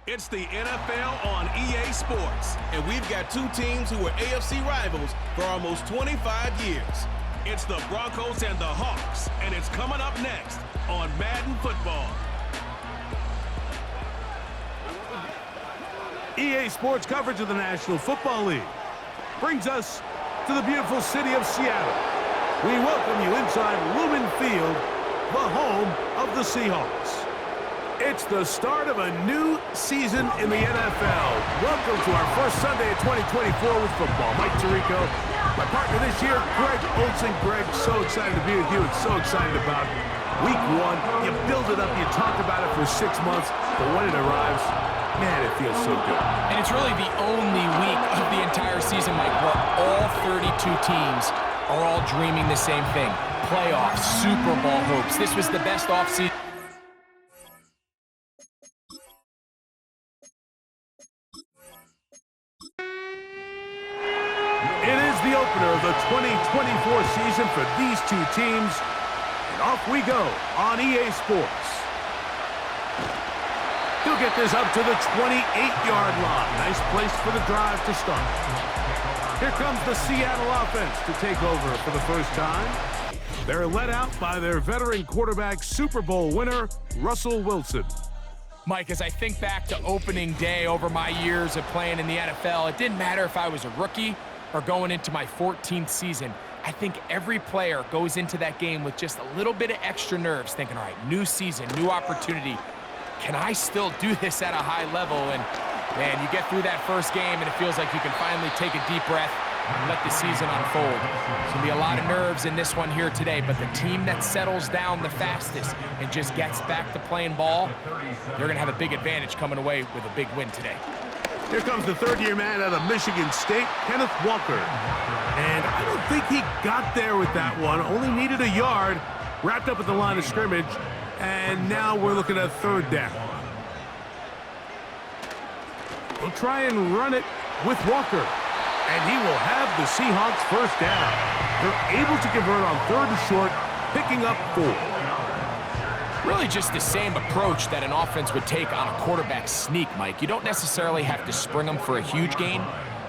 It's the NFL on EA Sports. And we've got two teams who were AFC rivals for almost 25 years. It's the Broncos and the Hawks, and it's coming up next on Madden Football. EA Sports coverage of the National Football League brings us to the beautiful city of Seattle. We welcome you inside Lumen Field, the home of the Seahawks. It's the start of a new season in the NFL. Welcome to our first Sunday of 2024 with football. Mike Tirico, my partner this year, Greg Olsen. Greg, so excited to be with you and so excited about week one. You build it up, you talk about it for 6 months, but when it arrives, man, it feels so good. And it's really the only week of the entire season, Mike, where all 32 teams are all dreaming the same thing. Playoffs, Super Bowl hopes. This was the best offseason. It is the opener of the 2024 season for these two teams. And off we go on EA Sports. He'll get this up to the 28-yard line. Nice place for the drive to start. Here comes the Seattle offense to take over for the first time. They're led out by their veteran quarterback, Super Bowl winner, Russell Wilson. Mike, as I think back to opening day over my years of playing in the NFL, it didn't matter if I was a rookie or going into my 14th season. I think every player goes into that game with just a little bit of extra nerves, thinking, all right, new season, new opportunity. Can I still do this at a high level? And, man, you get through that first game, and it feels like you can finally take a deep breath and let the season unfold. There's going to be a lot of nerves in this one here today, but the team that settles down the fastest and just gets back to playing ball, they're going to have a big advantage coming away with a big win today. Here comes the third-year man out of Michigan State, Kenneth Walker. And I don't think he got there with that one. Only needed a yard, wrapped up at the line of scrimmage. And now we're looking at third down. We'll try and run it with Walker. And he will have the Seahawks first down. They're able to convert on third and short, picking up 4. Really just the same approach that an offense would take on a quarterback sneak, Mike. You don't necessarily have to spring them for a huge gain.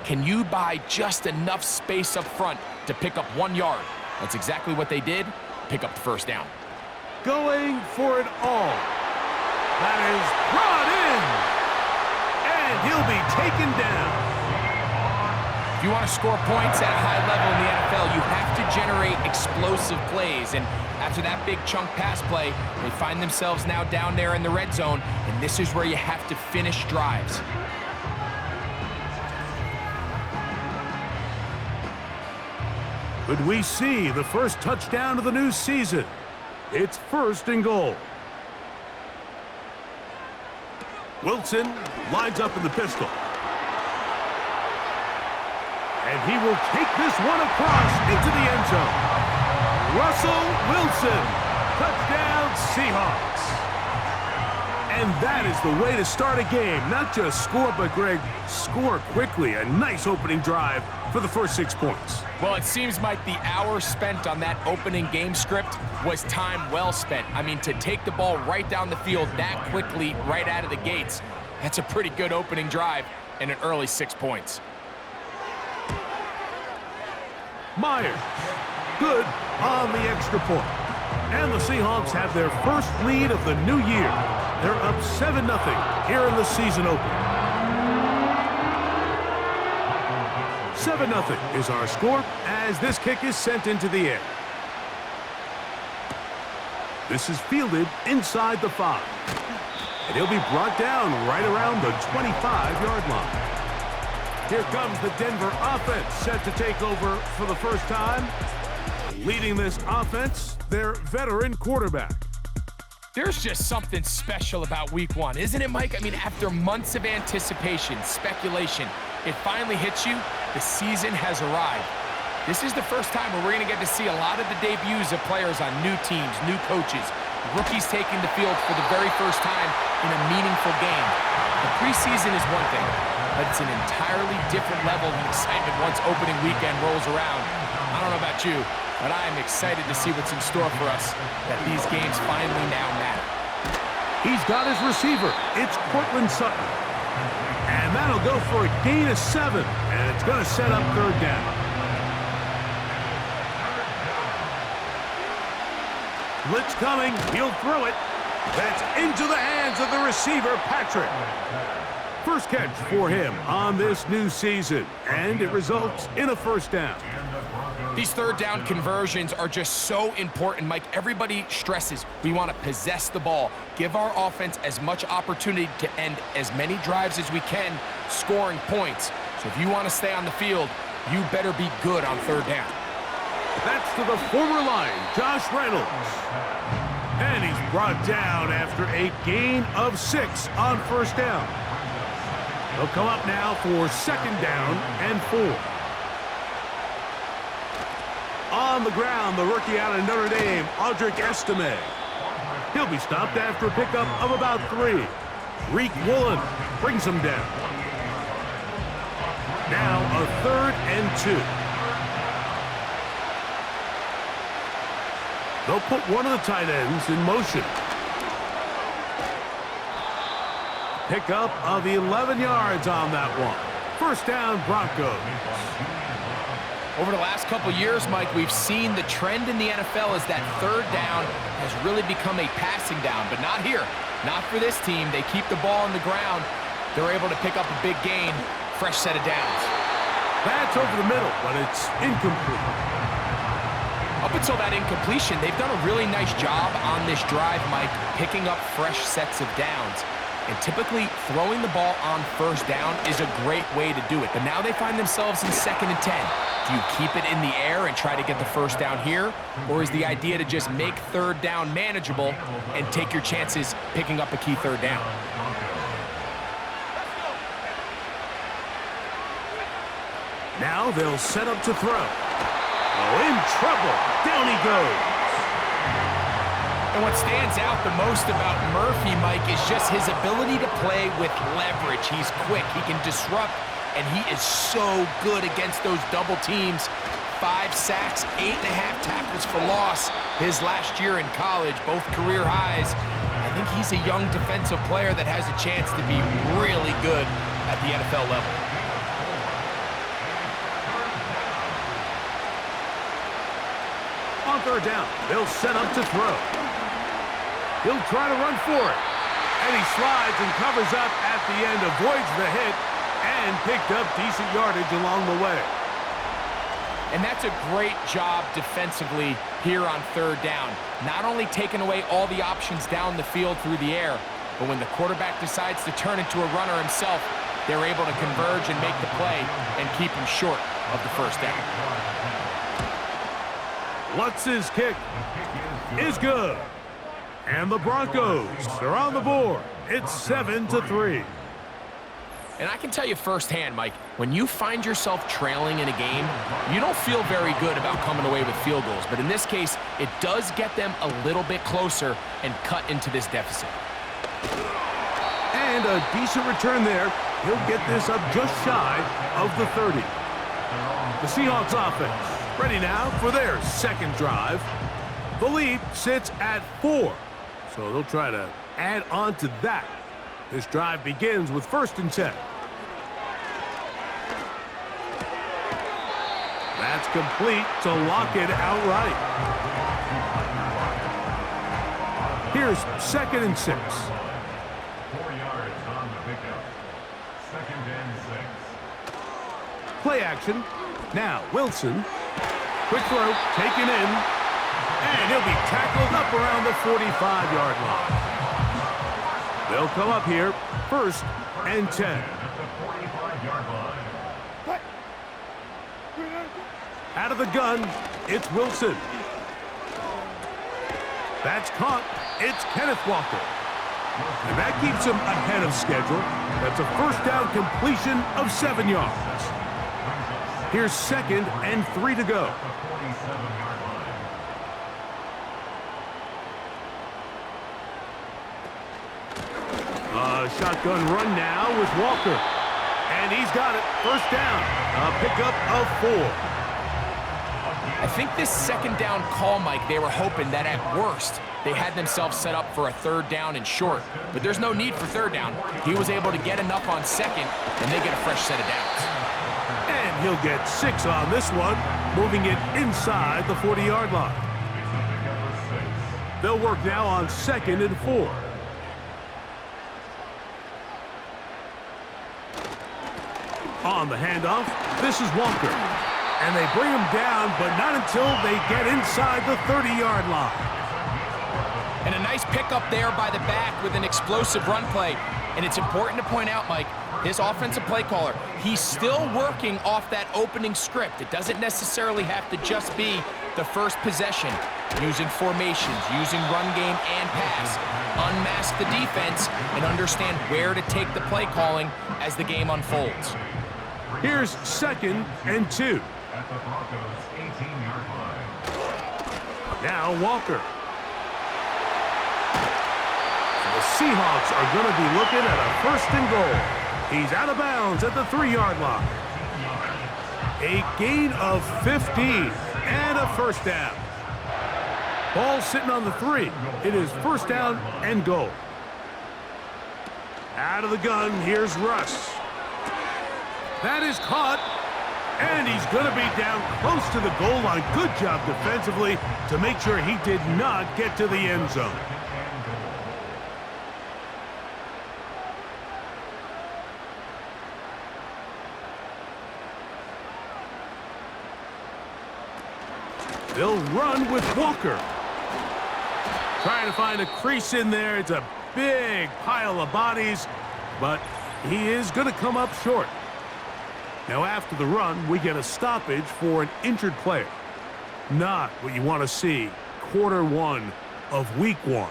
Can you buy just enough space up front to pick up 1 yard? That's exactly what they did. Pick up the first down. Going for it all. That is brought in. And he'll be taken down. If you want to score points at a high level in the NFL, you have to generate explosive plays. And after that big chunk pass play, they find themselves now down there in the red zone. And this is where you have to finish drives. Could we see the first touchdown of the new season? It's first and goal. Wilson lines up in the pistol. And he will take this one across into the end zone. Russell Wilson, touchdown Seahawks. And that is the way to start a game. Not just score, but Greg, score quickly. A nice opening drive for the first 6 points. Well, it seems like the hour spent on that opening game script was time well spent. I mean, to take the ball right down the field that quickly, right out of the gates, that's a pretty good opening drive and an early 6 points. Myers, good on the extra point. And the Seahawks have their first lead of the new year. They're up 7-0 here in the season opener. 7-0 is our score as this kick is sent into the air. This is fielded inside the 5. And he'll be brought down right around the 25-yard line. Here comes the Denver offense set to take over for the first time. Leading this offense, their veteran quarterback. There's just something special about week one, isn't it, Mike? I mean, after months of anticipation, speculation, it finally hits you. The season has arrived. This is the first time where we're going to get to see a lot of the debuts of players on new teams, new coaches, rookies taking the field for the very first time in a meaningful game. The preseason is one thing, but it's an entirely different level of excitement once opening weekend rolls around. I don't know about you, but I am excited to see what's in store for us, that these games finally now matter. He's got his receiver. It's Cortland Sutton. And that'll go for a gain of 7. And it's going to set up third down. Blitz coming. He'll throw it. That's into the hands of the receiver, Patrick. First catch for him on this new season. And it results in a first down. These third down conversions are just so important, Mike. Everybody stresses we want to possess the ball, give our offense as much opportunity to end as many drives as we can, scoring points. So if you want to stay on the field, you better be good on third down. That's to the former Lion, Josh Reynolds. And he's brought down after a gain of 6 on first down. They'll come up now for second down and 4. On the ground, the rookie out of Notre Dame, Audric Estime. He'll be stopped after a pickup of about 3. Reek Woolen brings him down. Now a third and 2. They'll put one of the tight ends in motion. Pickup of 11 yards on that one. First down, Broncos. Over the last couple years, Mike, we've seen the trend in the NFL is that third down has really become a passing down, but not here. Not for this team. They keep the ball on the ground. They're able to pick up a big gain. Fresh set of downs. That's over the middle, but it's incomplete. Up until that incompletion, they've done a really nice job on this drive, Mike, picking up fresh sets of downs. And typically, throwing the ball on first down is a great way to do it. But now they find themselves in second and 10. Do you keep it in the air and try to get the first down here? Or is the idea to just make third down manageable and take your chances picking up a key third down? Now they'll set up to throw. Oh, in trouble. Down he goes. And what stands out the most about Murphy, Mike, is just his ability to play with leverage. He's quick, he can disrupt, and he is so good against those double teams. 5 sacks, 8.5 tackles for loss his last year in college, both career highs. I think he's a young defensive player that has a chance to be really good at the NFL level. On third down, they'll set up to throw. He'll try to run for it. And he slides and covers up at the end, avoids the hit, and picked up decent yardage along the way. And that's a great job defensively here on third down. Not only taking away all the options down the field through the air, but when the quarterback decides to turn into a runner himself, they're able to converge and make the play and keep him short of the first down. Lutz's kick is good. And the Broncos are on the board. It's 7-3. And I can tell you firsthand, Mike, when you find yourself trailing in a game, you don't feel very good about coming away with field goals. But in this case, it does get them a little bit closer and cut into this deficit. And a decent return there. He'll get this up just shy of the 30. The Seahawks offense ready now for their second drive. The lead sits at 4. So they'll try to add on to that. This drive begins with first and 10. That's complete to lock it outright. Here's second and 6. 4 yards on the pickup. Second and 6. Play action. Now Wilson. Quick throw taken in. And he'll be tackled up around the 45-yard line. They'll come up here, first and 10. Out of the gun, it's Wilson. That's caught. It's Kenneth Walker. And that keeps him ahead of schedule. That's a first down completion of 7 yards. Here's second and 3 to go. Shotgun run now with Walker. And he's got it. First down. A pickup of 4. I think this second down call, Mike, they were hoping that at worst, they had themselves set up for a third down and short. But there's no need for third down. He was able to get enough on second, and they get a fresh set of downs. And he'll get 6 on this one, moving it inside the 40-yard line. They'll work now on 2nd and 4. On the handoff, this is Walker. And they bring him down, but not until they get inside the 30-yard line. And a nice pickup there by the back with an explosive run play. And it's important to point out, Mike, this offensive play caller, he's still working off that opening script. It doesn't necessarily have to just be the first possession. Using formations, using run game and pass. Unmask the defense and understand where to take the play calling as the game unfolds. Here's 2nd and 2. At the Broncos' 18-yard line. Now Walker. The Seahawks are going to be looking at a 1st and goal. He's out of bounds at the 3-yard line. A gain of 15 and a 1st down. Ball sitting on the 3. It is 1st down and goal. Out of the gun, here's Russ. That is caught, and he's going to be down close to the goal line. Good job defensively to make sure he did not get to the end zone. They'll run with Walker. Trying to find a crease in there. It's a big pile of bodies, but he is going to come up short. Now, after the run, we get a stoppage for an injured player. Not what you want to see quarter 1 of week 1.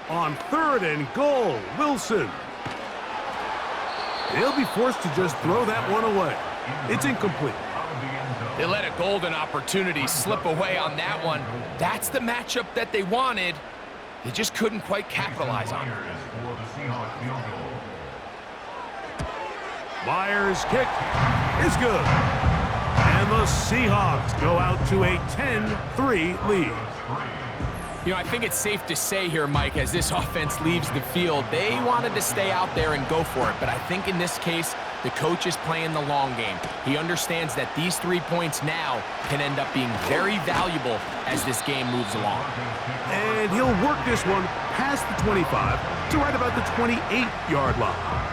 On 3rd and goal, Wilson. He'll be forced to just throw that one away. It's incomplete. They let a golden opportunity slip away on that one. That's the matchup that they wanted. They just couldn't quite capitalize on it. Myers' kick is good. And the Seahawks go out to a 10-3 lead. You know, I think it's safe to say here, Mike, as this offense leaves the field, they wanted to stay out there and go for it. But I think in this case, the coach is playing the long game. He understands that these 3 points now can end up being very valuable as this game moves along. And he'll work this one past the 25 to right about the 28-yard line.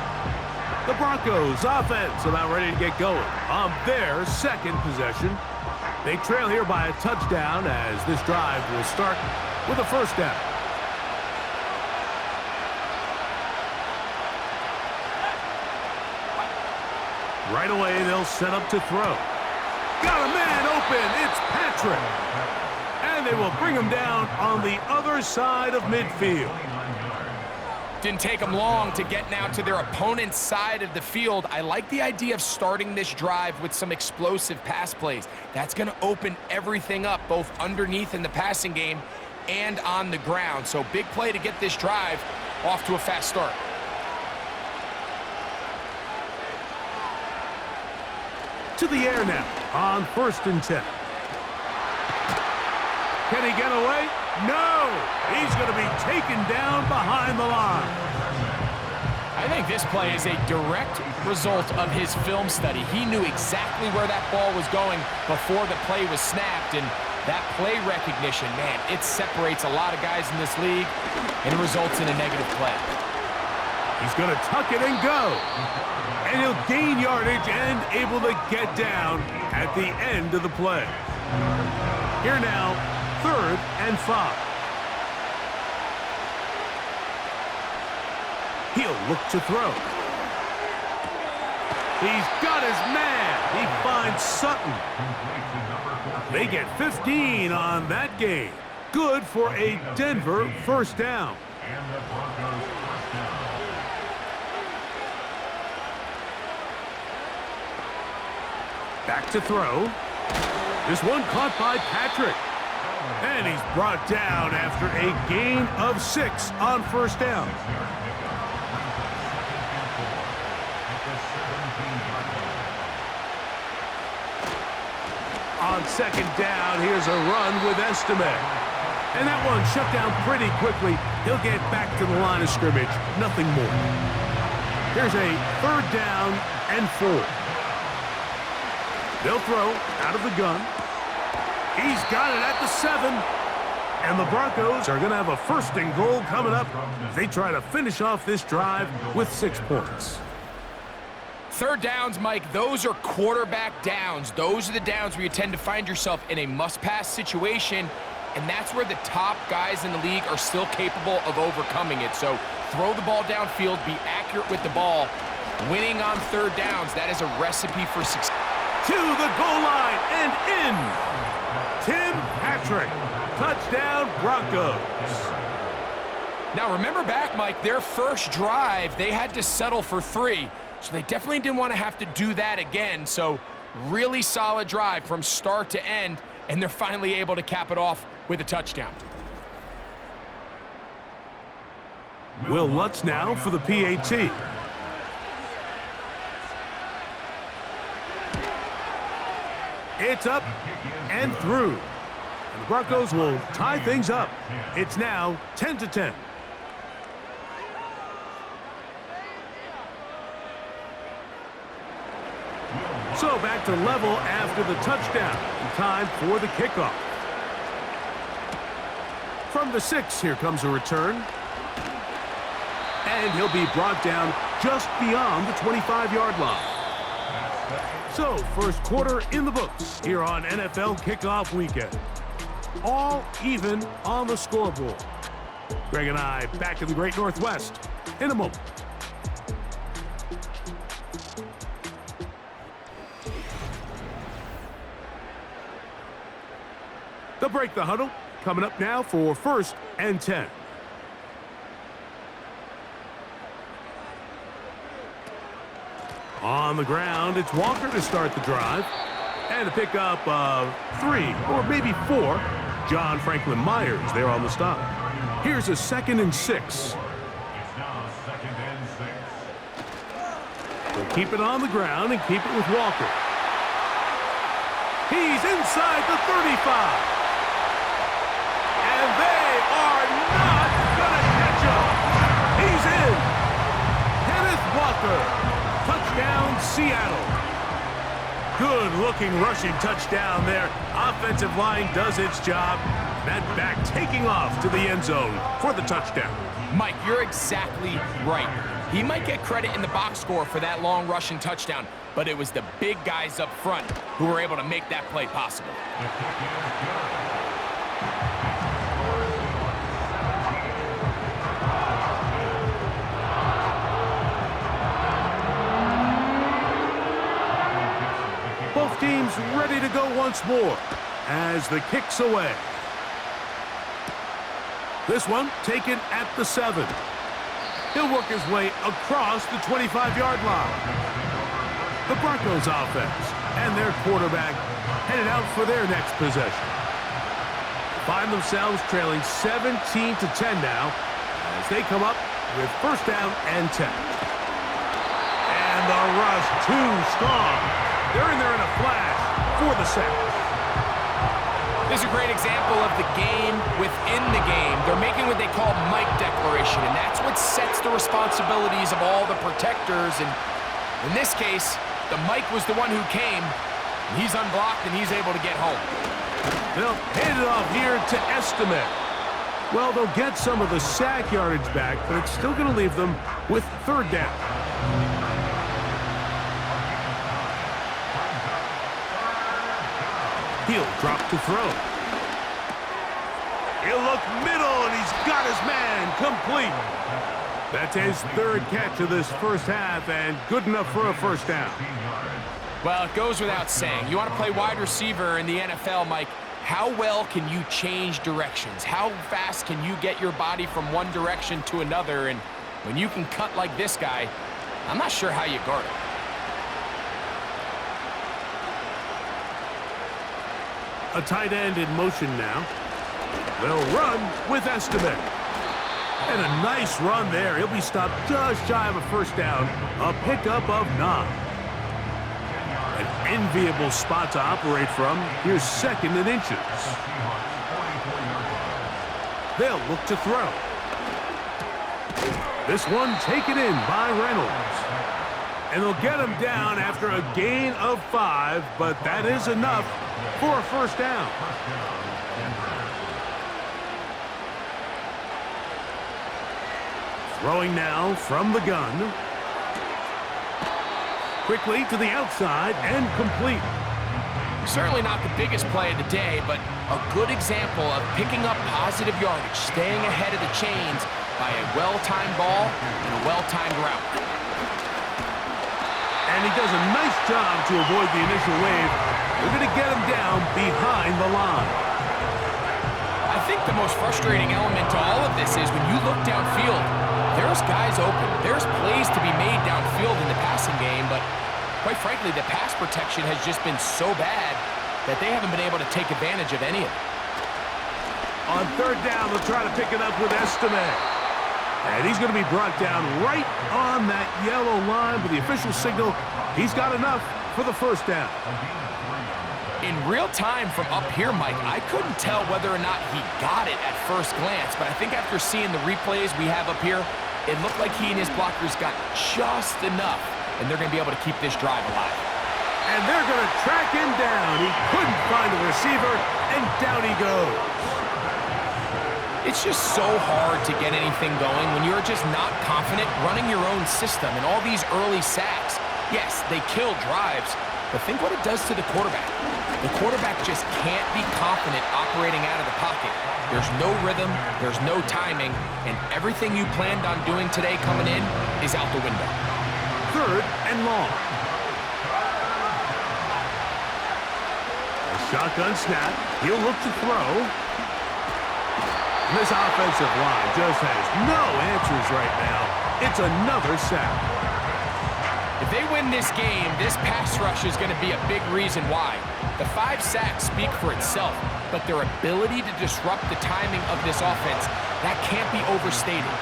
The Broncos offense about ready to get going on their 2nd possession. They trail here by a touchdown as this drive will start with a 1st down. Right away, they'll set up to throw. Got a man open. It's Patrick. And they will bring him down on the other side of midfield. Didn't take them long to get now to their opponent's side of the field. I like the idea of starting this drive with some explosive pass plays. That's going to open everything up, both underneath in the passing game and on the ground. So big play to get this drive off to a fast start. To the air now on 1st and 10. Can he get away? No! He's going to be taken down behind the line. I think this play is a direct result of his film study. He knew exactly where that ball was going before the play was snapped, and that play recognition, man, it separates a lot of guys in this league, and it results in a negative play. He's going to tuck it and go. And he'll gain yardage and able to get down at the end of the play. Here now, 3rd and 5. He'll look to throw. He's got his man. He finds Sutton. They get 15 on that game. Good for a Denver 1st down. And the Broncos' 1st down. Back to throw. This one caught by Patrick. And he's brought down after a gain of 6 on 1st down. On second down, here's a run with Estime. And that one shut down pretty quickly. He'll get back to the line of scrimmage. Nothing more. Here's a 3rd down and 4. They'll throw out of the gun. He's got it at the 7. And the Broncos are going to have a 1st and goal coming up as they try to finish off this drive with 6 points. 3rd downs, Mike, those are quarterback downs. Those are the downs where you tend to find yourself in a must-pass situation, and that's where the top guys in the league are still capable of overcoming it. So throw the ball downfield, be accurate with the ball. Winning on 3rd downs, that is a recipe for success. To the goal line and in. Tim Patrick. Touchdown, Broncos. Now remember back, Mike, their first drive, they had to settle for 3. So they definitely didn't want to have to do that again. So really solid drive from start to end, and they're finally able to cap it off with a touchdown. Will Lutz now for the PAT. It's up and through. And the Broncos will tie things up. It's now 10-10. So back to level after the touchdown. And time for the kickoff. From the 6, here comes a return. And he'll be brought down just beyond the 25-yard line. So, first quarter in the books here on NFL Kickoff Weekend. All even on the scoreboard. Greg and I back in the Great Northwest in a moment. They'll break the huddle. Coming up now for 1st and 10. On the ground, it's Walker to start the drive. And a pickup of 3 or maybe 4. John Franklin Myers there on the stop. Here's a 2nd and 6. It's now 2nd and 6. We'll keep it on the ground and keep it with Walker. He's inside the 35. And they are not going to catch him. He's in. Kenneth Walker. Touchdown, Seattle. Good-looking rushing touchdown there. Offensive line does its job. That back taking off to the end zone for the touchdown. Mike, you're exactly right. He might get credit in the box score for that long rushing touchdown, but it was the big guys up front who were able to make that play possible. The kick is good. Both teams ready to go once more as the kick's away. This one taken at the 7. He'll work his way across the 25-yard line. The Broncos offense and their quarterback headed out for their next possession. Find themselves trailing 17-10 now as they come up with 1st down and 10. And the rush too strong. They're in there in a flash for the sack. This is a great example of the game within the game. They're making what they call Mike declaration, and that's what sets the responsibilities of all the protectors. And in this case, the Mike was the one who came. He's unblocked, and he's able to get home. They'll hand it off here to Estime. Well, they'll get some of the sack yardage back, but it's still going to leave them with 3rd down. He'll drop to throw. He'll look middle, and he's got his man complete. That's his 3rd catch of this first half, and good enough for a 1st down. Well, it goes without saying. You want to play wide receiver in the NFL, Mike. How well can you change directions? How fast can you get your body from one direction to another? And when you can cut like this guy, I'm not sure how you guard it. A tight end in motion now. They'll run with Estime. And a nice run there. He'll be stopped just shy of a 1st down. A pickup of 9. An enviable spot to operate from. Here's second and inches. They'll look to throw. This one taken in by Reynolds. And they'll get him down after a gain of 5, but that is enough for a first down. Throwing now from the gun. Quickly to the outside and complete. Certainly not the biggest play of the day, but a good example of picking up positive yardage, staying ahead of the chains by a well-timed ball and a well-timed route. And he does a nice job to avoid the initial wave. They're going to get him down behind the line. I think the most frustrating element to all of this is when you look downfield, there's guys open. There's plays to be made downfield in the passing game, but quite frankly, the pass protection has just been so bad that they haven't been able to take advantage of any of it. On third down, they'll try to pick it up with Estime. And he's going to be brought down right on that yellow line with the official signal. He's got enough for the first down. In real time from up here, Mike, I couldn't tell whether or not he got it at first glance, but I think after seeing the replays we have up here, it looked like he and his blockers got just enough, and they're going to be able to keep this drive alive. And they're going to track him down. He couldn't find the receiver, and down he goes. It's just so hard to get anything going when you're just not confident running your own system, and all these early sacks, yes, they kill drives, but think what it does to the quarterback. The quarterback just can't be confident operating out of the pocket. There's no rhythm, there's no timing, and everything you planned on doing today coming in is out the window. Third and long. A shotgun snap. He'll look to throw. And this offensive line just has no answers right now. It's another sack. If they win this game, this pass rush is going to be a big reason why. The 5 sacks speak for itself, but their ability to disrupt the timing of this offense, that can't be overstated.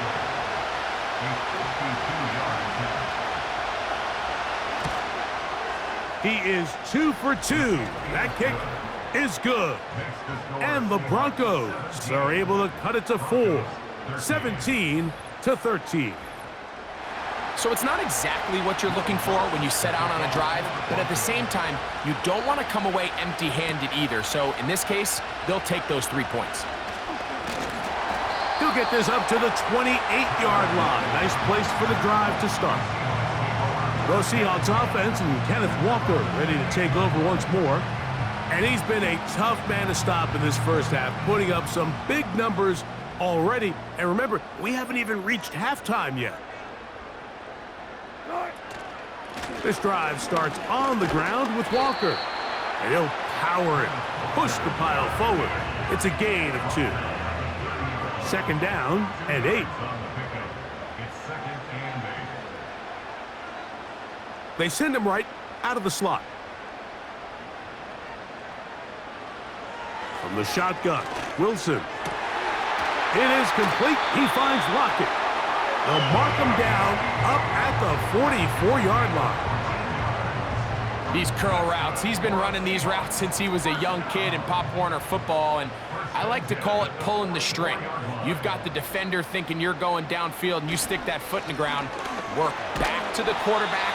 He is 2 for 2. That kick is good. And the Broncos are able to cut it to 4, 17-13. So it's not exactly what you're looking for when you set out on a drive, but at the same time, you don't want to come away empty-handed either. So in this case, they'll take those 3 points. He'll get this up to the 28-yard line. Nice place for the drive to start. The Seahawks offense and Kenneth Walker ready to take over once more. And he's been a tough man to stop in this first half, putting up some big numbers already. And remember, we haven't even reached halftime yet. This drive starts on the ground with Walker. And he'll power it, push the pile forward. It's a gain of 2. Second down and 8. They send him right out of the slot. From the shotgun, Wilson. It is complete. He finds Lockett. They'll mark him down up at the 44-yard line. These curl routes, he's been running these routes since he was a young kid in Pop Warner football, and I like to call it pulling the string. You've got the defender thinking you're going downfield, and you stick that foot in the ground, work back to the quarterback,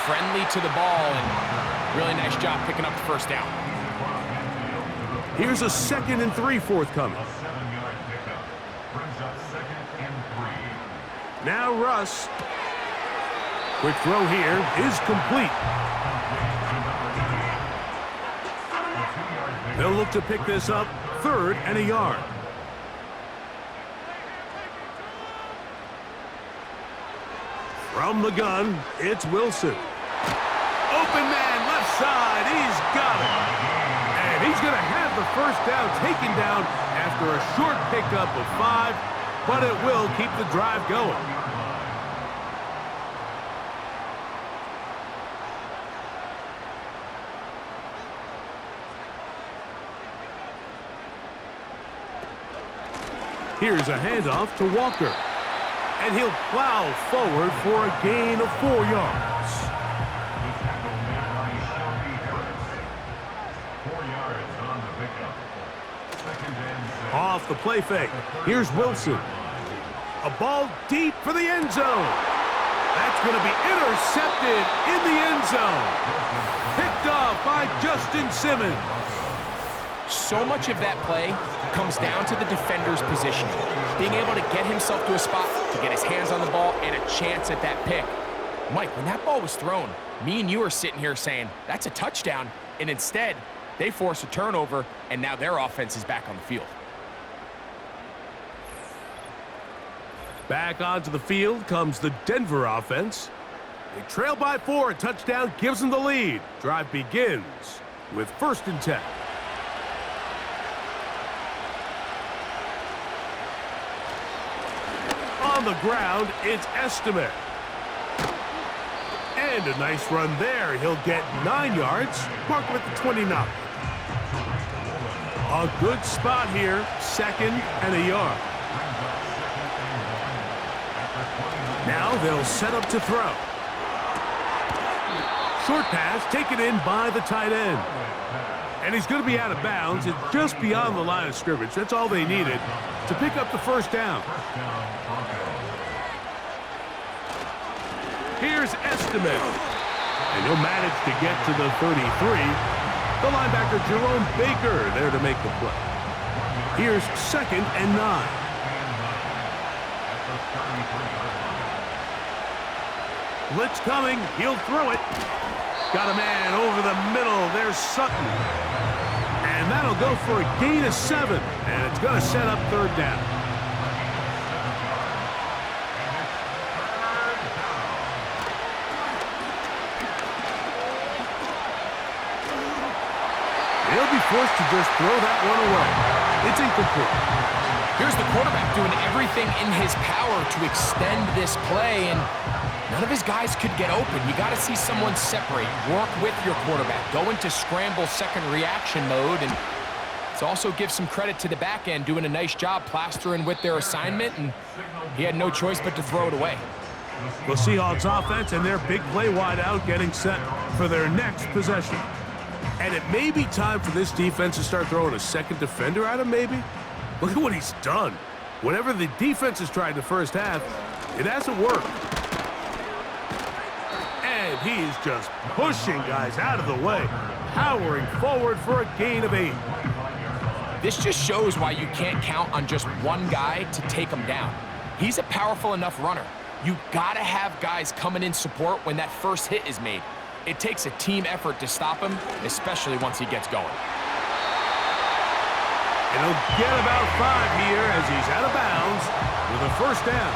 friendly to the ball, and really nice job picking up the first down. Here's a 2nd and 3 forthcoming. Now Russ. Quick throw here is complete. They'll look to pick this up 3rd and a yard. From the gun, it's Wilson. Open man, left side, he's got it. And he's going to have the first down taken down after a short pickup of 5, but it will keep the drive going. Here's a handoff to Walker. And he'll plow forward for a gain of 4 yards. off the play fake. Here's Wilson. A ball deep for the end zone. That's going to be intercepted in the end zone. Picked off by Justin Simmons. So much of that play comes down to the defender's positioning. Being able to get himself to a spot, to get his hands on the ball, and a chance at that pick. Mike, when that ball was thrown, me and you are sitting here saying, that's a touchdown, and instead, they force a turnover, and now their offense is back on the field. Back onto the field comes the Denver offense. They trail by 4. A touchdown gives them the lead. Drive begins with 1st and 10. On the ground, it's Estimate. And a nice run there. He'll get 9 yards. Mark him at the 29. A good spot here. 2nd and a yard. Now they'll set up to throw. Short pass taken in by the tight end. And he's going to be out of bounds. It's just beyond the line of scrimmage. That's all they needed to pick up the 1st down. Here's Estimate. And he'll manage to get to the 33. The linebacker Jerome Baker there to make the play. Here's 2nd and 9. Blitz coming. He'll throw it. Got a man over the middle. There's Sutton. And that'll go for a gain of 7. And it's going to set up 3rd down. He'll be forced to just throw that one away. It's incomplete. Here's the quarterback doing everything in his power to extend this play, and none of his guys could get open. You got to see someone separate, work with your quarterback, go into scramble second reaction mode, and it also gives some credit to the back end doing a nice job plastering with their assignment, and he had no choice but to throw it away. The Seahawks offense and their big play wide out getting set for their next possession. And it may be time for this defense to start throwing a second defender at him, maybe. Look at what he's done. Whatever the defense has tried in the first half, it hasn't worked. And he's just pushing guys out of the way, powering forward for a gain of 8. This just shows why you can't count on just one guy to take him down. He's a powerful enough runner. You gotta have guys coming in support when that first hit is made. It takes a team effort to stop him, especially once he gets going. And he'll get about 5 here as he's out of bounds with a 1st down.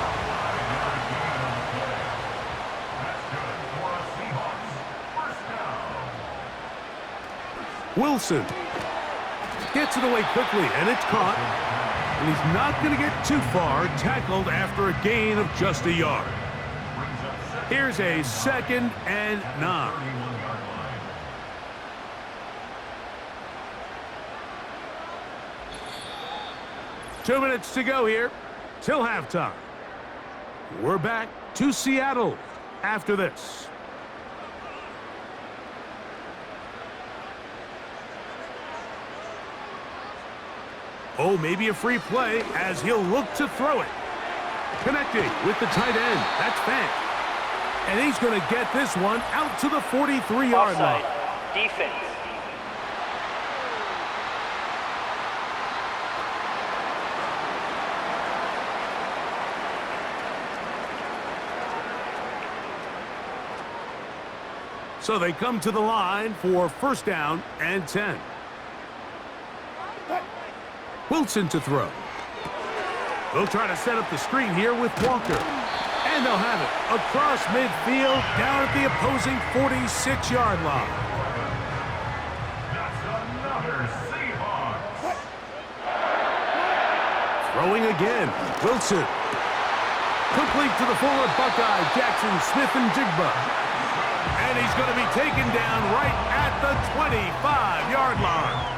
Wilson gets it away quickly, and it's caught. And he's not going to get too far, tackled after a gain of just a yard. Here's a 2nd and 9. 2 minutes to go here till halftime. We're back to Seattle after this. Oh, maybe a free play as he'll look to throw it. Connecting with the tight end. That's Fant. And he's going to get this one out to the 43-yard line. Defense. So they come to the line for 1st down and 10. Wilson to throw. They'll try to set up the screen here with Walker. And they'll have it across midfield down at the opposing 46-yard line. That's another Seahawks. Throwing again. Wilson. Complete to the forward Buckeye, Jackson, Smith, and Jigba. And he's going to be taken down right at the 25-yard line.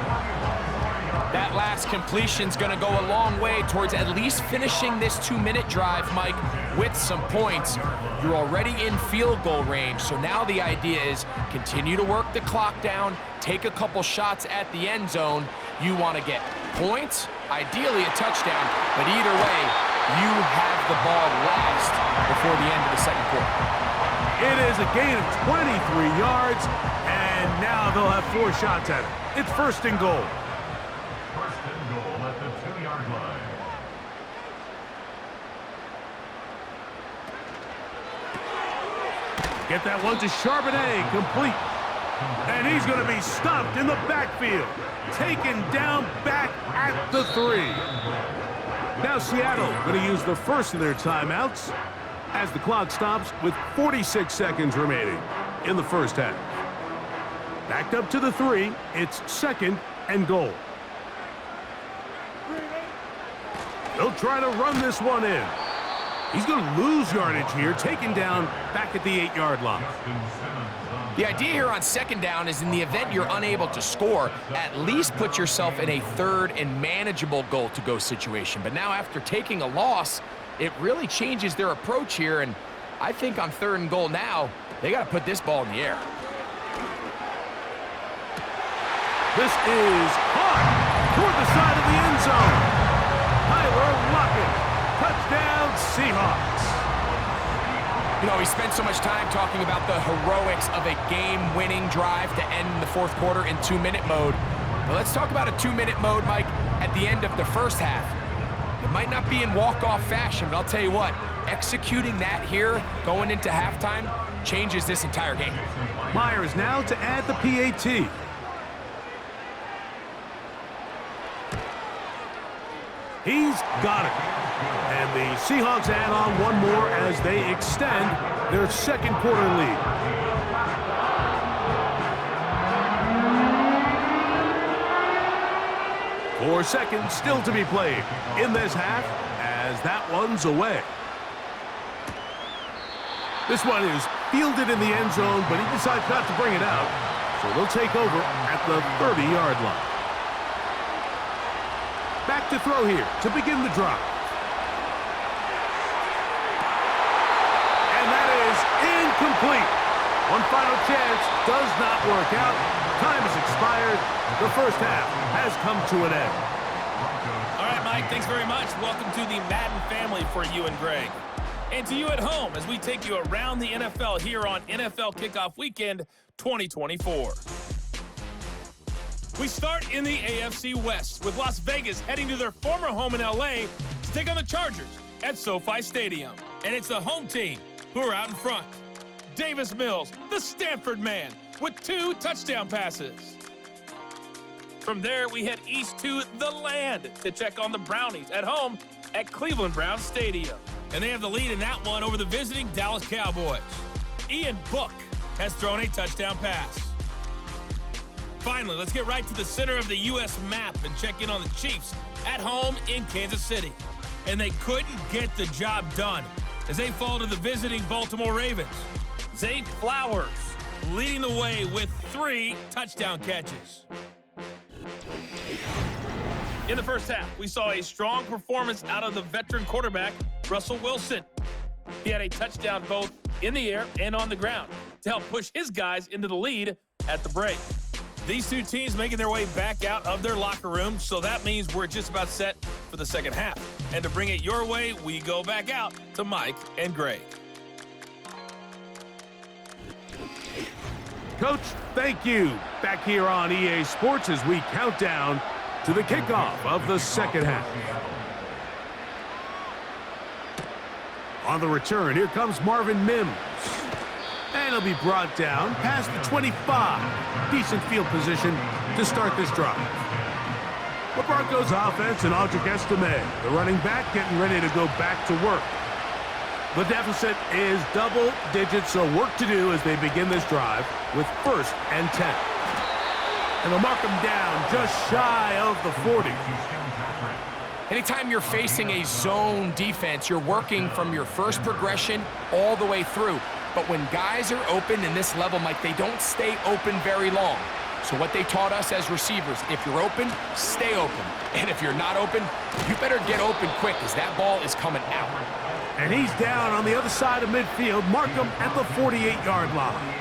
That last completion's going to go a long way towards at least finishing this 2-minute drive, Mike, with some points. You're already in field goal range, so now the idea is continue to work the clock down, take a couple shots at the end zone. You want to get points ideally a touchdown, but either way, you have the ball last before the end of the second quarter. It is a gain of 23 yards, and now they'll have 4 shots at it. It's first and goal. First and goal at the 2-yard line. Get that one to Charbonnet, complete. And he's going to be stopped in the backfield. Taken down back at the 3. Now Seattle going to use the first of their timeouts as the clock stops with 46 seconds remaining in the first half. Backed up to the 3. It's second and goal. They'll try to run this one in. He's going to lose yardage here, taken down back at the 8-yard line. The idea here on second down is in the event you're unable to score, at least put yourself in a third and manageable goal-to-go situation. But now after taking a loss, it really changes their approach here, and I think on third and goal now, they got to put this ball in the air. This is caught toward the side of the end zone. Tyler Lockett. Touchdown, Seahawks. You know, we spent so much time talking about the heroics of a game-winning drive to end the fourth quarter in 2-minute mode. But let's talk about a 2-minute mode, Mike, at the end of the first half. It might not be in walk-off fashion, but I'll tell you what, executing that here, going into halftime, changes this entire game. Myers now to add the PAT. He's got it. And the Seahawks add on one more as they extend their second quarter lead. Four seconds still to be played in this half as that one's away. This one is fielded in the end zone, but he decides not to bring it out. So they'll take over at the 30-yard line. Back to throw here to begin the drive. And that is incomplete. One final chance does not work out. Time has expired. The first half has come to an end. All right, Mike, thanks very much. Welcome to the Madden family for you and Greg. And to you at home as we take you around the NFL here on NFL Kickoff Weekend 2024. We start in the AFC West with Las Vegas heading to their former home in LA to take on the Chargers at SoFi Stadium. And it's the home team who are out in front. Davis Mills, the Stanford man, with 2 touchdown passes. From there, we head east to the land to check on the Brownies at home at Cleveland Browns Stadium. And they have the lead in that one over the visiting Dallas Cowboys. Ian Book has thrown a touchdown pass. Finally, let's get right to the center of the U.S. map and check in on the Chiefs at home in Kansas City. And they couldn't get the job done as they fall to the visiting Baltimore Ravens. Zay Flowers leading the way with 3 touchdown catches. In the first half, we saw a strong performance out of the veteran quarterback, Russell Wilson. He had a touchdown both in the air and on the ground to help push his guys into the lead at the break. These 2 teams making their way back out of their locker room, so that means we're just about set for the second half. And to bring it your way, we go back out to Mike and Greg. Coach, thank you. Back here on EA Sports as we count down to the kickoff of the second half. On the return, here comes Marvin Mims. And he'll be brought down past the 25. Decent field position to start this drive. The Broncos offense and Audric Estime, the running back, getting ready to go back to work. The deficit is double digits, so work to do as they begin this drive with 1st and 10. And they'll mark them down just shy of the 40. Anytime you're facing a zone defense, you're working from your first progression all the way through. But when guys are open in this level, Mike, they don't stay open very long. So what they taught us as receivers, if you're open, stay open. And if you're not open, you better get open quick as that ball is coming out. And he's down on the other side of midfield. Mark him at the 48-yard line.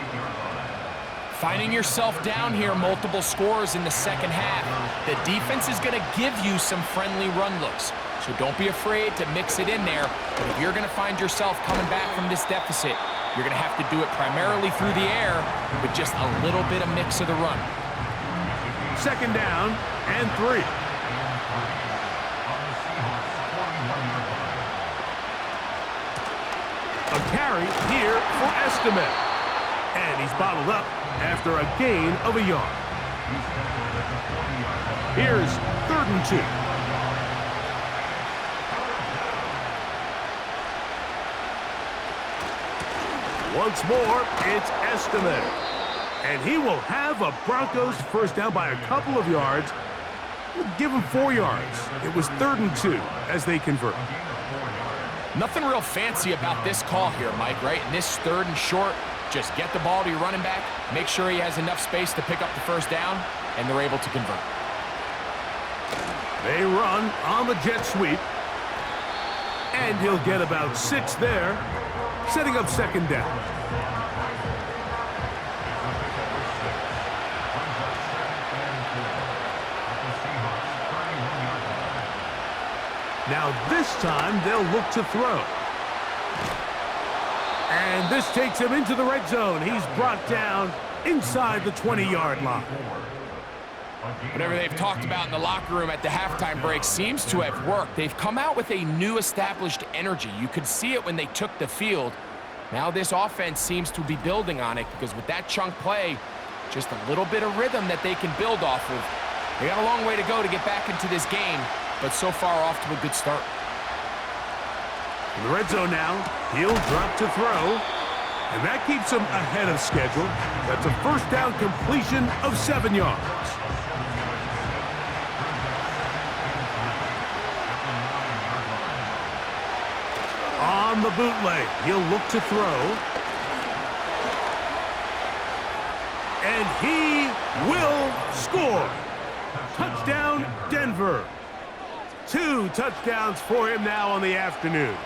Finding yourself down here, multiple scores in the second half. The defense is going to give you some friendly run looks. So don't be afraid to mix it in there. But if you're going to find yourself coming back from this deficit, you're going to have to do it primarily through the air with just a little bit of mix of the run. Second down and 3. A carry here for Estimate. And he's bottled up after a gain of a yard. Here's 3rd and 2. Once more, it's Estimate. And he will have a Broncos first down by a couple of yards. We'll give him 4 yards. It was 3rd and 2 as they convert. Nothing real fancy about this call here, Mike, right? In this 3rd and short, just get the ball to your running back, make sure he has enough space to pick up the first down, and they're able to convert. They run on the jet sweep. And he'll get about 6 there, setting up 2nd down. Now this time they'll look to throw. And this takes him into the red zone. He's brought down inside the 20-yard line. Whatever they've talked about in the locker room at the halftime break seems to have worked. They've come out with a new established energy. You could see it when they took the field. Now this offense seems to be building on it because with that chunk play, just a little bit of rhythm that they can build off of. They got a long way to go to get back into this game, but so far off to a good start. In the red zone now, he'll drop to throw, and that keeps him ahead of schedule. That's a first down completion of 7 yards. On the bootleg, he'll look to throw. And he will score. Touchdown, Denver. 2 touchdowns for him now on the afternoon.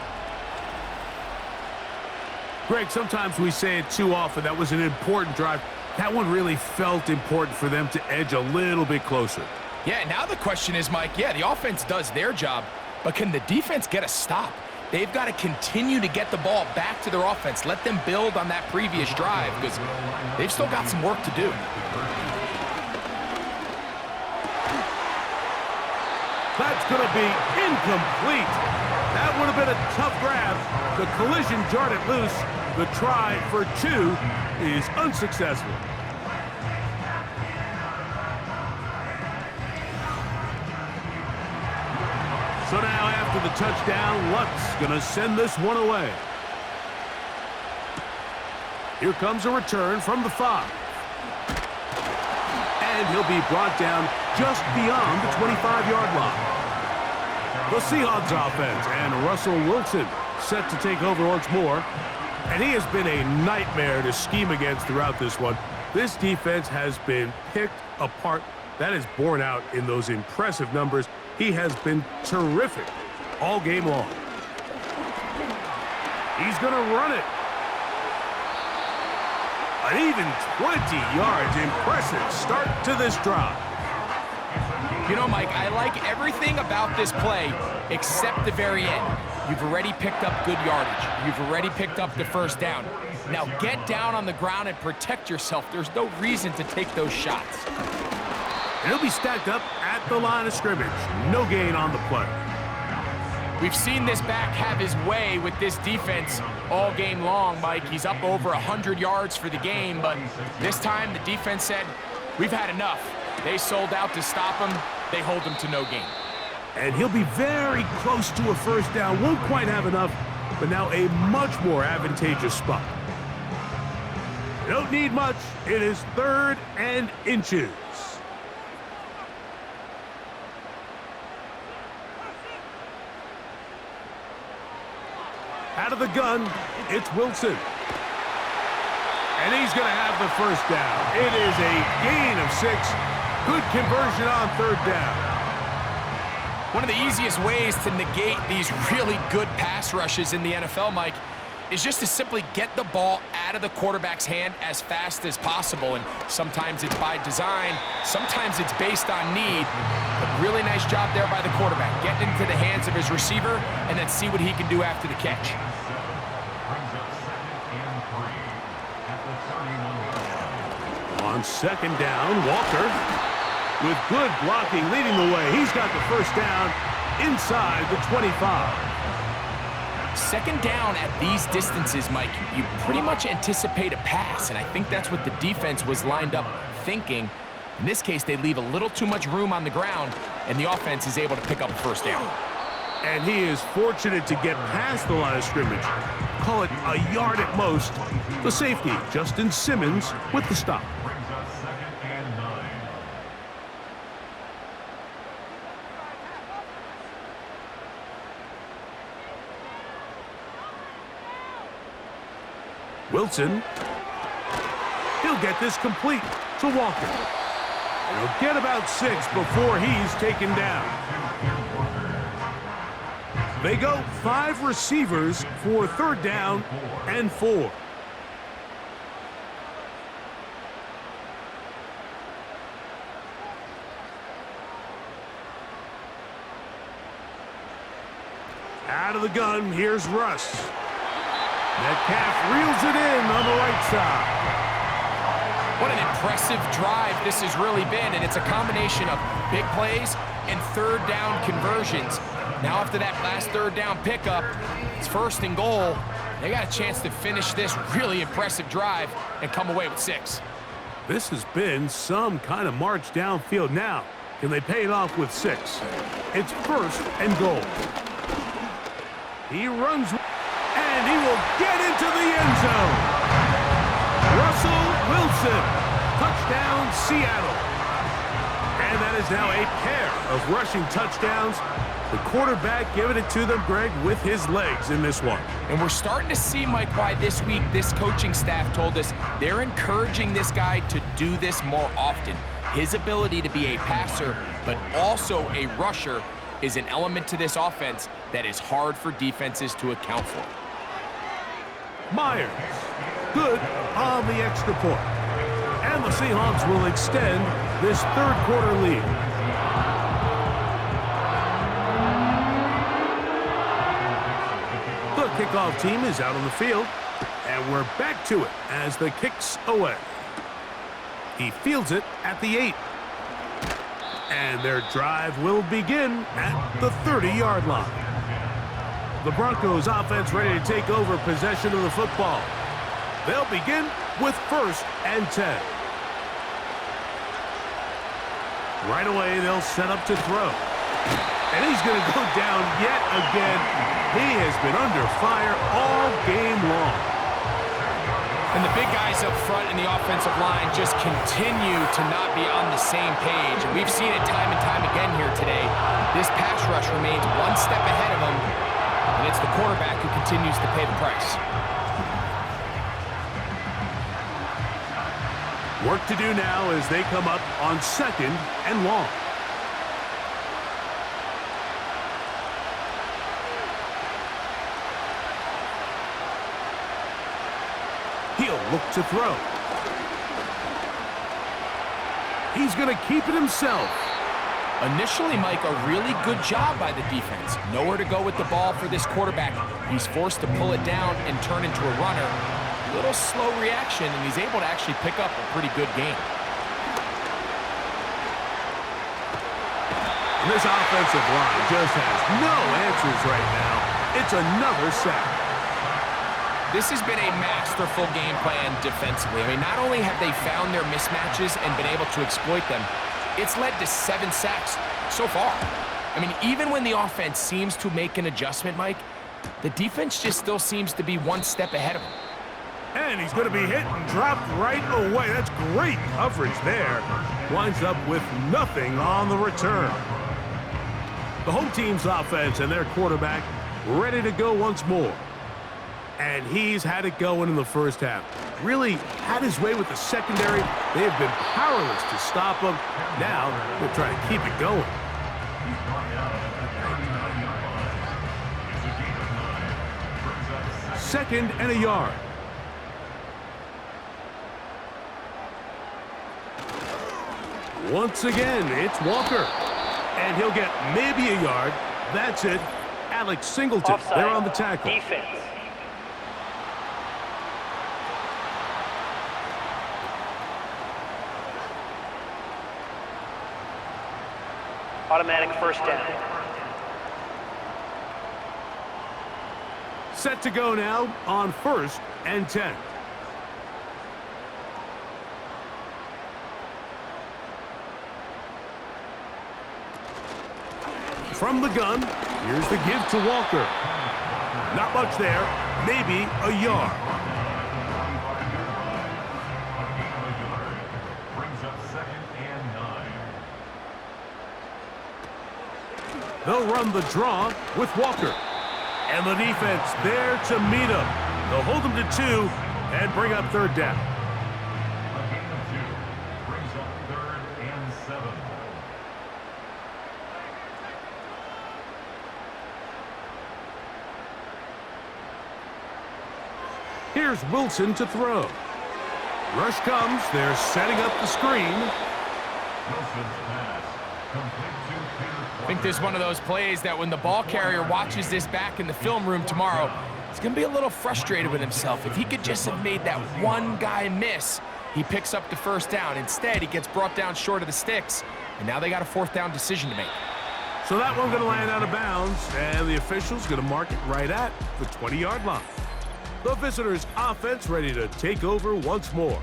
Greg, sometimes we say it too often. That was an important drive. That one really felt important for them to edge a little bit closer. Yeah, now the question is, Mike, yeah, the offense does their job, but can the defense get a stop? They've got to continue to get the ball back to their offense. Let them build on that previous drive because they've still got some work to do. That's going to be incomplete. That would have been a tough grab. The collision jarred it loose. The try for 2 is unsuccessful. So now after the touchdown, Luck's going to send this one away. Here comes a return from the 5. And he'll be brought down just beyond the 25-yard line. The Seahawks offense and Russell Wilson set to take over once more. And he has been a nightmare to scheme against throughout this one. This defense has been picked apart. That is borne out in those impressive numbers. He has been terrific all game long. He's going to run it. An even 20 yards. Impressive start to this drive. You know, Mike, I like everything about this play except the very end. You've already picked up good yardage. You've already picked up the first down. Now get down on the ground and protect yourself. There's no reason to take those shots. And he'll be stacked up at the line of scrimmage. No gain on the play. We've seen this back have his way with this defense all game long, Mike. He's up over 100 yards for the game, but this time the defense said, we've had enough. They sold out to stop him. They hold him to no gain. And he'll be very close to a first down. Won't quite have enough, but now a much more advantageous spot. Don't need much. It is 3rd and inches. Out of the gun, it's Wilson. And he's going to have the first down. It is a gain of 6. Good conversion on 3rd down. One of the easiest ways to negate these really good pass rushes in the NFL, Mike, is just to simply get the ball out of the quarterback's hand as fast as possible. And sometimes it's by design, sometimes it's based on need. But really nice job there by the quarterback, getting into the hands of his receiver and then see what he can do after the catch. On second down, Walker, with good blocking leading the way. He's got the first down inside the 25. Second down at these distances, Mike, you pretty much anticipate a pass, and I think that's what the defense was lined up thinking. In this case, they leave a little too much room on the ground, and the offense is able to pick up a first down. And he is fortunate to get past the line of scrimmage. Call it a yard at most. The safety, Justin Simmons, with the stop. Wilson, he'll get this complete to Walker. And he'll get about 6 before he's taken down. They go 5 receivers for third down and 4. Out of the gun, here's Russ. Metcalf reels it in on the right side. What an impressive drive this has really been, and it's a combination of big plays and third down conversions. Now after that last third down pickup, it's first and goal. They got a chance to finish this really impressive drive and come away with 6. This has been some kind of march downfield. Now, can they pay it off with 6? It's first and goal. He runs, and he will get into the end zone. Russell Wilson, touchdown Seattle. And that is now a pair of rushing touchdowns. The quarterback giving it to them, Greg, with his legs in this one. And we're starting to see, Mike, why this week this coaching staff told us they're encouraging this guy to do this more often. His ability to be a passer, but also a rusher, is an element to this offense that is hard for defenses to account for. Myers, good on the extra point. And the Seahawks will extend this third quarter lead. The kickoff team is out on the field, and we're back to it as the kick's away. He fields it at the 8. And their drive will begin at the 30-yard line. The Broncos offense ready to take over possession of the football. They'll begin with first and 10. Right away, they'll set up to throw. And he's going to go down yet again. He has been under fire all game long. And the big guys up front in the offensive line just continue to not be on the same page. And we've seen it time and time again here today. This pass rush remains one step ahead of them, and it's the quarterback who continues to pay the price. Work to do now as they come up on second and long. He'll look to throw. He's going to keep it himself. Initially, Mike, a really good job by the defense. Nowhere to go with the ball for this quarterback. He's forced to pull it down and turn into a runner. A little slow reaction, and he's able to actually pick up a pretty good game. This offensive line just has no answers right now. It's another sack. This has been a masterful game plan defensively. I mean, not only have they found their mismatches and been able to exploit them, it's led to 7 sacks so far. I mean, even when the offense seems to make an adjustment, Mike, the defense just still seems to be one step ahead of them. And he's going to be hit and dropped right away. That's great coverage there. Winds up with nothing on the return. The home team's offense and their quarterback ready to go once more. And he's had it going in the first half. Really had his way with the secondary. They have been powerless to stop him. Now they're trying to keep it going. 2nd and a yard. Once again, it's Walker. And he'll get maybe a yard. That's it. Alex Singleton, Offside. they're on the tackle. Defense. Automatic first down. Set to go now on 1st and 10. From the gun, here's the give to Walker. Not much there, maybe a yard. Brings up 2nd and 9. They'll run the draw with Walker. And the defense there to meet him. They'll hold him to 2 and bring up 3rd down. A gain of 2. Brings up 3rd and 7. Here's Wilson to throw. Rush comes. They're setting up the screen. Wilson's pass. Complete to Peter. I think this is one of those plays that when the ball carrier watches this back in the film room tomorrow, he's going to be a little frustrated with himself. If he could just have made that one guy miss, he picks up the first down. Instead, he gets brought down short of the sticks, and now they got a 4th down decision to make. So that one going to land out of bounds, and the official's going to mark it right at the 20-yard line. The visitors' offense ready to take over once more.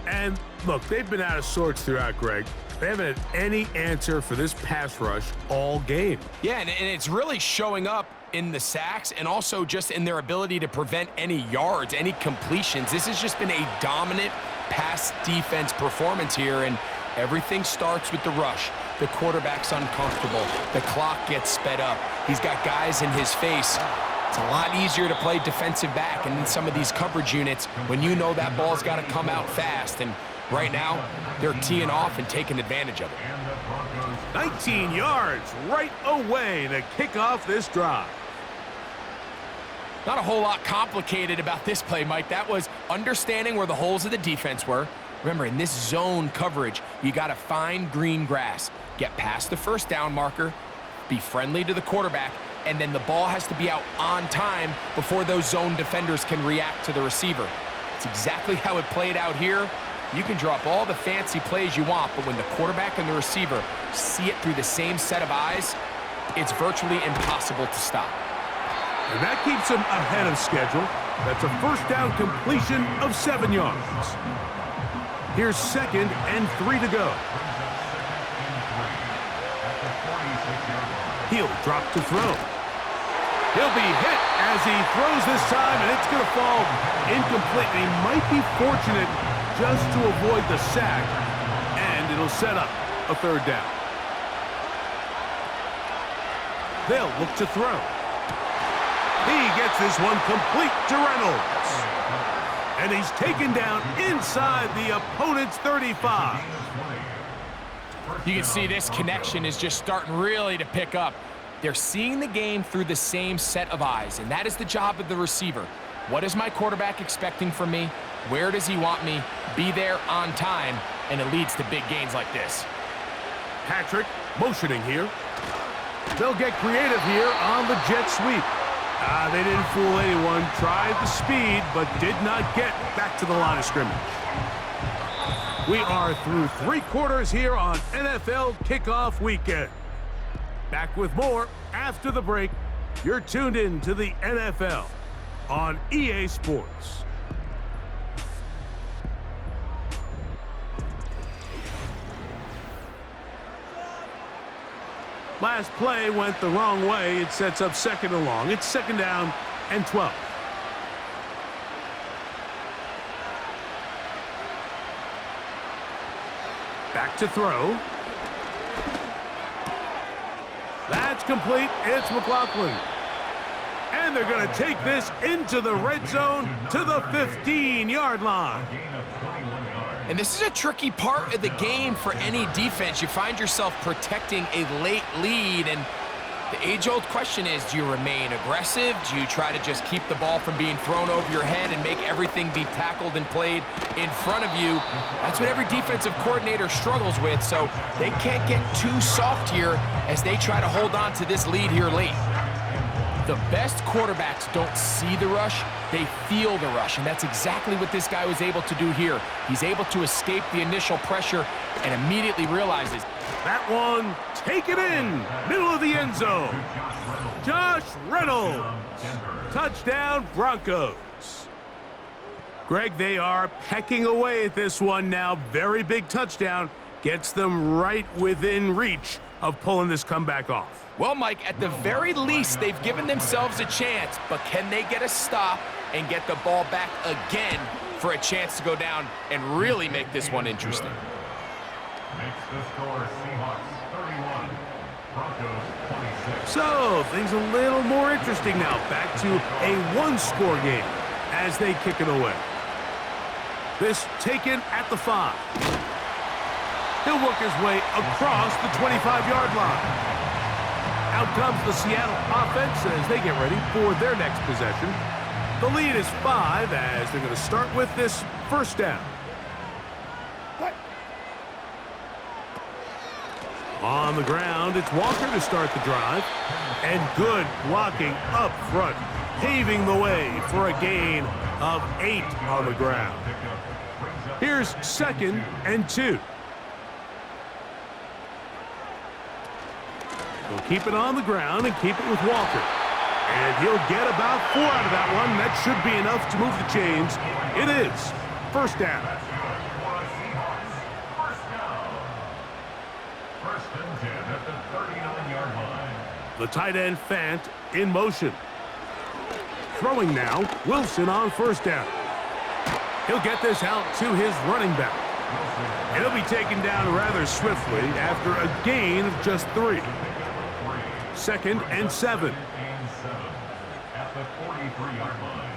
And look, they've been out of sorts throughout, Greg. They haven't had any answer for this pass rush all game. Yeah, and it's really showing up in the sacks and also just in their ability to prevent any yards, any completions. This has just been a dominant pass defense performance here, and everything starts with the rush. The quarterback's uncomfortable. The clock gets sped up. He's got guys in his face. It's a lot easier to play defensive back and in some of these coverage units when you know that ball's got to come out fast. And right now, they're teeing off and taking advantage of it. 19 yards right away to kick off this drive. Not a whole lot complicated about this play, Mike. That was understanding where the holes of the defense were. Remember, in this zone coverage, you got to find green grass, get past the 1st down marker, be friendly to the quarterback, and then the ball has to be out on time before those zone defenders can react to the receiver. It's exactly how it played out here. You can drop all the fancy plays you want, but when the quarterback and the receiver see it through the same set of eyes, it's virtually impossible to stop. And that keeps them ahead of schedule. That's a 1st down completion of 7 yards. Here's 2nd and 3 to go. He'll drop to throw. He'll be hit as he throws this time, and it's going to fall incomplete. He might be fortunate just to avoid the sack, and it'll set up a 3rd down. They'll look to throw. He gets this one complete to Reynolds. And he's taken down inside the opponent's 35. You can see this connection is just starting really to pick up. They're seeing the game through the same set of eyes, and that is the job of the receiver. What is my quarterback expecting from me? Where does he want me? Be there on time, and it leads to big gains like this. Patrick motioning here. They'll get creative here on the jet sweep. They didn't fool anyone. Tried the speed, but did not get back to the line of scrimmage. We are through 3 quarters here on NFL Kickoff Weekend. Back with more after the break. You're tuned in to the NFL on EA Sports. Last play went the wrong way. It sets up 2nd and long. It's 2nd down and 12. Back to throw. That's complete. It's McLaughlin. And they're going to take this into the red zone to the 15-yard line. And this is a tricky part of the game for any defense. You find yourself protecting a late lead, and The age-old question is, do you remain aggressive? Do you try to just keep the ball from being thrown over your head and make everything be tackled and played in front of you? That's what every defensive coordinator struggles with, so they can't get too soft here as they try to hold on to this lead here late. The best quarterbacks don't see the rush, they feel the rush, and that's exactly what this guy was able to do here. He's able to escape the initial pressure and immediately realizes, that one, take it in, middle of the end zone. Josh Reynolds, touchdown Broncos. Greg, they are pecking away at this one now. Very big touchdown, gets them right within reach of pulling this comeback off. well, Mike, at the very least, they've given themselves a chance, but can they get a stop and get the ball back again for a chance to go down and really make this one interesting? Makes the score Seahawks 31, Broncos 26. So, things a little more interesting now. Back to a one-score game as they kick it away. This taken at the 5. He'll work his way across the 25-yard line. Out comes the Seattle offense as they get ready for their next possession. The lead is 5 as they're going to start with this first down. On the ground, it's Walker to start the drive. And good blocking up front, paving the way for a gain of 8 on the ground. Here's 2nd and 2. He'll keep it on the ground and keep it with Walker. And he'll get about 4 out of that one. That should be enough to move the chains. It is. First down. First and 10 at the 39-yard line. The tight end Fant in motion. Throwing now, Wilson on first down. He'll get this out to his running back. And he'll be taken down rather swiftly after a gain of just 3. 2nd and 7. At the 43-yard line.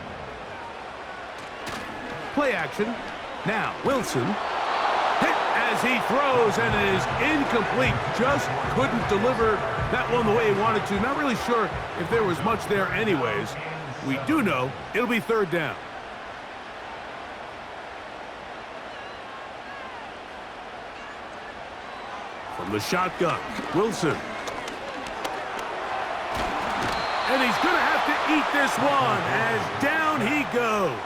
Play action. Now, Wilson. Hit as he throws, and it is incomplete. Just couldn't deliver that one the way he wanted to. Not really sure if there was much there anyways. We do know it'll be 3rd down. From the shotgun, Wilson. And he's going to have to eat this one as down he goes.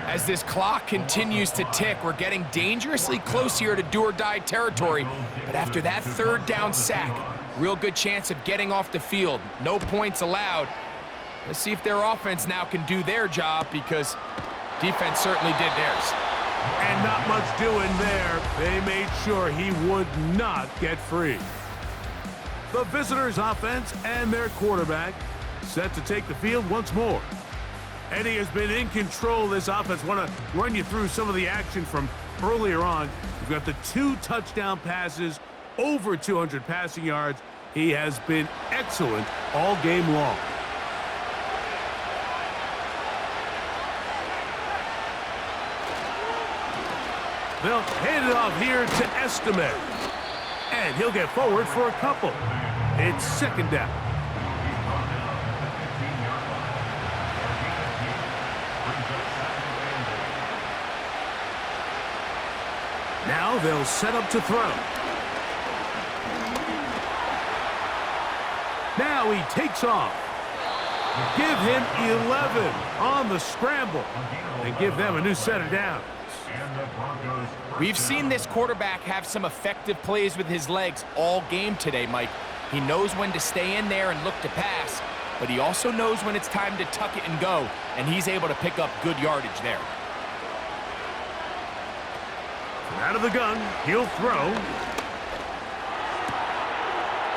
As this clock continues to tick, we're getting dangerously close here to do-or-die territory. But after that 3rd down sack, real good chance of getting off the field. No points allowed. Let's see if their offense now can do their job, because defense certainly did theirs. And not much doing there. They made sure he would not get free. The visitors' offense and their quarterback set to take the field once more. Eddie has been in control of this offense. Want to run you through some of the action from earlier on. We've got the 2 touchdown passes, over 200 passing yards. He has been excellent all game long. They'll hand it off here to Estime. And he'll get forward for a couple. It's 2nd down. Now they'll set up to throw. Now he takes off. Give him 11 on the scramble and give them a new set of downs. We've seen this quarterback have some effective plays with his legs all game today, Mike. He knows when to stay in there and look to pass, but he also knows when it's time to tuck it and go, and he's able to pick up good yardage there. Out of the gun, he'll throw.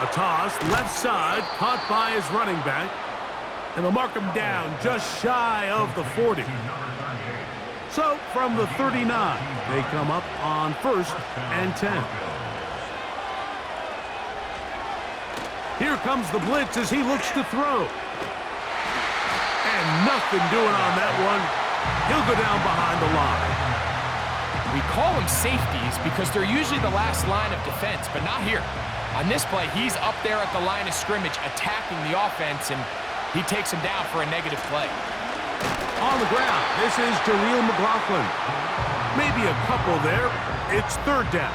A toss, left side, caught by his running back. And they'll mark him down just shy of the 40. So, from the 39, they come up on 1st and 10. Here comes the blitz as he looks to throw. And nothing doing on that one. He'll go down behind the line. We call them safeties because they're usually the last line of defense, but not here. On this play, he's up there at the line of scrimmage attacking the offense, and he takes him down for a negative play. On the ground, this is Jaleel McLaughlin. Maybe a couple there. It's third down.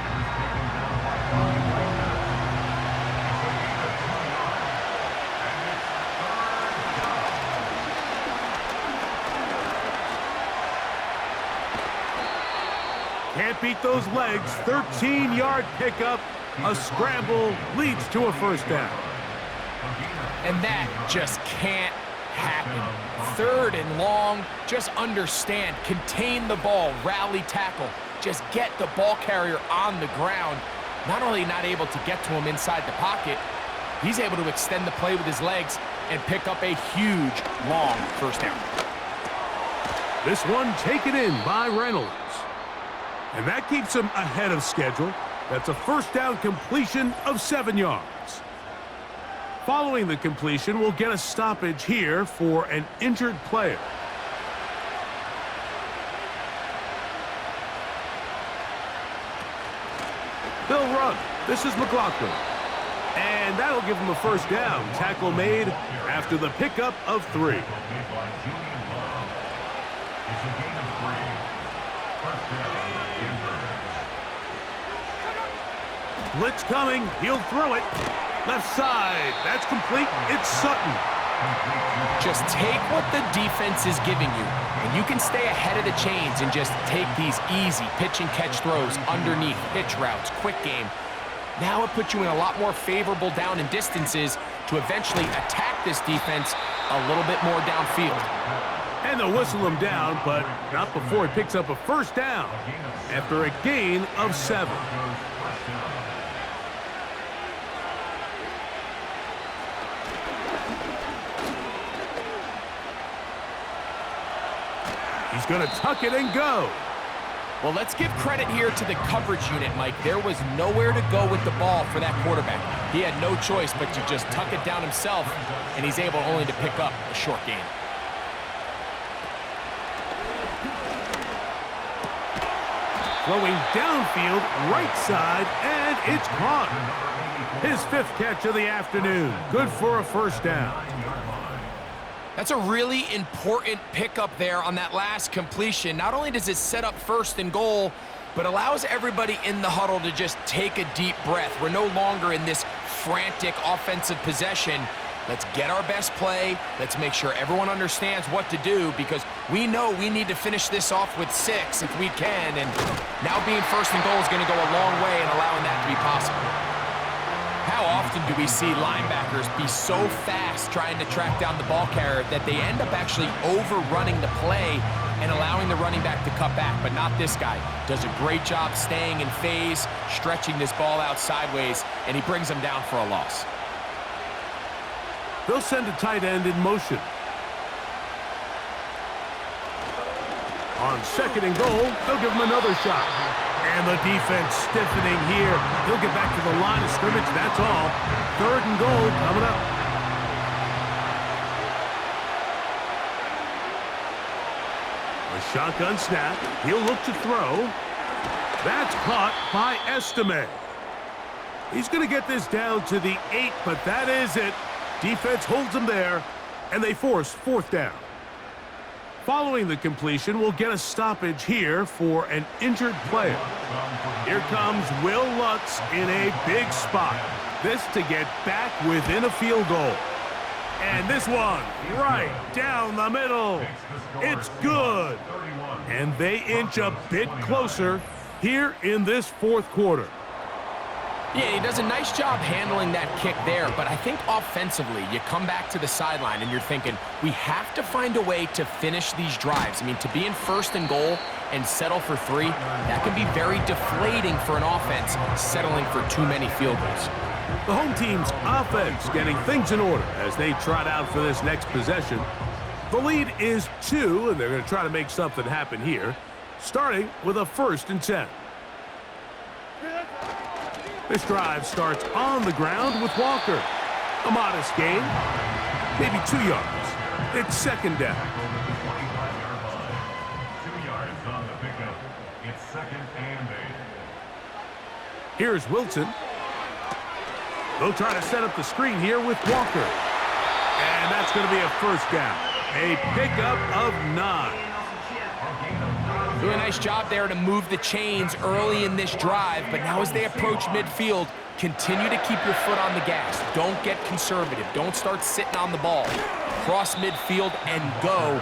Can't beat those legs. 13-yard pickup. A scramble leads to a first down. And that just can't happen. Third and long, just understand, contain the ball, rally tackle, just get the ball carrier on the ground. Not only not able to get to him inside the pocket, he's able to extend the play with his legs and pick up a huge, long first down. This one taken in by Reynolds. And that keeps him ahead of schedule. That's a first down completion of 7 yards. Following the completion, we'll get a stoppage here for an injured player. They'll run. This is McLaughlin. And that'll give him a first down. Tackle made after the pickup of 3. Blitz coming. He'll throw it. Left side. That's complete. It's Sutton. Just take what the defense is giving you, and you can stay ahead of the chains and just take these easy pitch and catch throws underneath, hitch routes, quick game. Now it puts you in a lot more favorable down and distances to eventually attack this defense a little bit more downfield. And they'll whistle him down, but not before he picks up a first down after a gain of 7. He's going to tuck it and go. Well, let's give credit here to the coverage unit, Mike. There was nowhere to go with the ball for that quarterback. He had no choice but to just tuck it down himself, and he's able only to pick up a short gain. Throwing downfield, right side, and it's caught. His 5th catch of the afternoon. Good for a first down. That's a really important pickup there on that last completion. Not only does it set up first and goal, but allows everybody in the huddle to just take a deep breath. We're no longer in this frantic offensive possession. Let's get our best play. Let's make sure everyone understands what to do, because we know we need to finish this off with 6 if we can. And now being first and goal is going to go a long way in allowing that to be possible. How often do we see linebackers be so fast trying to track down the ball carrier that they end up actually overrunning the play and allowing the running back to cut back? But not this guy. Does a great job staying in phase, stretching this ball out sideways, and he brings him down for a loss. They'll send a tight end in motion. On second and goal, they'll give him another shot. And the defense stiffening here. He'll get back to the line of scrimmage, that's all. Third and goal coming up. A shotgun snap. He'll look to throw. That's caught by Estime. He's going to get this down to the 8, but that is it. Defense holds him there, and they force 4th down. Following the completion, we'll get a stoppage here for an injured player. Here comes Will Lutz in a big spot. This to get back within a field goal. And this one right down the middle. It's good. And they inch a bit closer here in this 4th quarter. Yeah, he does a nice job handling that kick there, but I think offensively, you come back to the sideline and you're thinking, we have to find a way to finish these drives. I mean, to be in first and goal and settle for 3, that can be very deflating for an offense, settling for too many field goals. The home team's offense getting things in order as they trot out for this next possession. The lead is 2, and they're going to try to make something happen here, starting with a 1st and 10. This drive starts on the ground with Walker. A modest gain, maybe 2 yards. It's second down. 2 yards on the pickup. It's 2nd and 8. Here's Wilson. They'll try to set up the screen here with Walker. And that's going to be a first down. A pickup of 9. Doing a nice job there to move the chains early in this drive, but now as they approach midfield, continue to keep your foot on the gas. Don't get conservative. Don't start sitting on the ball. Cross midfield and go